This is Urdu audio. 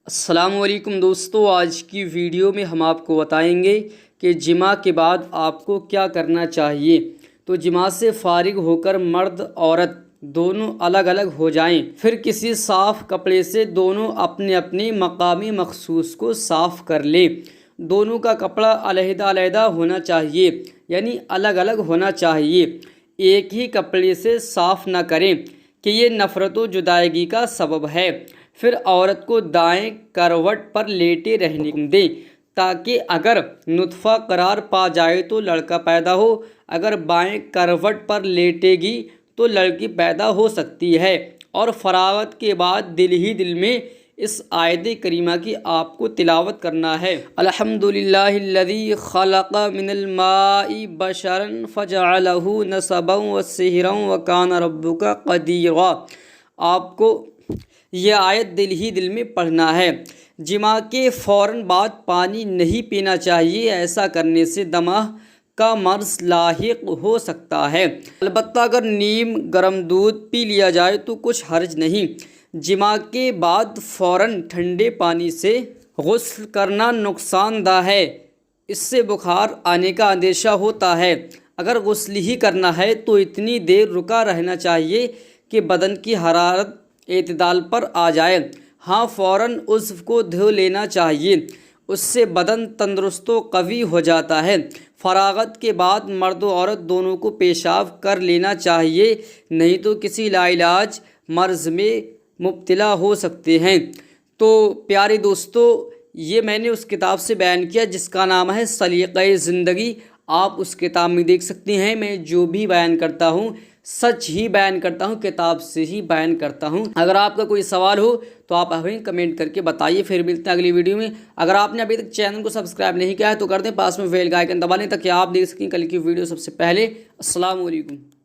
السلام علیکم دوستو، آج کی ویڈیو میں ہم آپ کو بتائیں گے کہ جماع کے بعد آپ کو کیا کرنا چاہیے۔ تو جماع سے فارغ ہو کر مرد عورت دونوں الگ الگ ہو جائیں، پھر کسی صاف کپڑے سے دونوں اپنے اپنے مقام مخصوص کو صاف کر لیں۔ دونوں کا کپڑا علیحدہ علیحدہ ہونا چاہیے، یعنی الگ الگ ہونا چاہیے۔ ایک ہی کپڑے سے صاف نہ کریں کہ یہ نفرت و جدائیگی کا سبب ہے۔ پھر عورت کو دائیں کروٹ پر لیٹے رہنے دیں تاکہ اگر نطفہ قرار پا جائے تو لڑکا پیدا ہو، اگر بائیں کروٹ پر لیٹے گی تو لڑکی پیدا ہو سکتی ہے۔ اور فراغت کے بعد دل ہی دل میں اس آیت کریمہ کی آپ کو تلاوت کرنا ہے۔ الحمدللہ الذی خلق من الماء بشرا فجعلہ نسبا وصہرا وکان ربک قدیرا۔ آپ کو یہ آیت دل ہی دل میں پڑھنا ہے۔ جماع کے فوراً بعد پانی نہیں پینا چاہیے، ایسا کرنے سے دمہ کا مرض لاحق ہو سکتا ہے۔ البتہ اگر نیم گرم دودھ پی لیا جائے تو کچھ حرج نہیں۔ جماع کے بعد فوراً ٹھنڈے پانی سے غسل کرنا نقصان دہ ہے، اس سے بخار آنے کا اندیشہ ہوتا ہے۔ اگر غسل ہی کرنا ہے تو اتنی دیر رکا رہنا چاہیے کہ بدن کی حرارت اعتدال پر آ جائے۔ ہاں، فوراً عضو کو دھو لینا چاہیے، اس سے بدن تندرست و قوی ہو جاتا ہے۔ فراغت کے بعد مرد و عورت دونوں کو پیشاب کر لینا چاہیے، نہیں تو کسی لاعلاج مرض میں مبتلا ہو سکتے ہیں۔ تو پیارے دوستو، یہ میں نے اس کتاب سے بیان کیا جس کا نام ہے سلیقہ زندگی۔ آپ اس کتاب میں دیکھ سکتے ہیں، میں جو بھی بیان کرتا ہوں سچ ہی بیان کرتا ہوں، کتاب سے ہی بیان کرتا ہوں۔ اگر آپ کا کوئی سوال ہو تو آپ ہمیں کمنٹ کر کے بتائیے۔ پھر ملتے ہیں اگلی ویڈیو میں۔ اگر آپ نے ابھی تک چینل کو سبسکرائب نہیں کیا ہے تو کر دیں، پاس میں بیل کا آئیکن دبا لیں تاکہ آپ دیکھ سکیں کل کی ویڈیو سب سے پہلے۔ السلام علیکم۔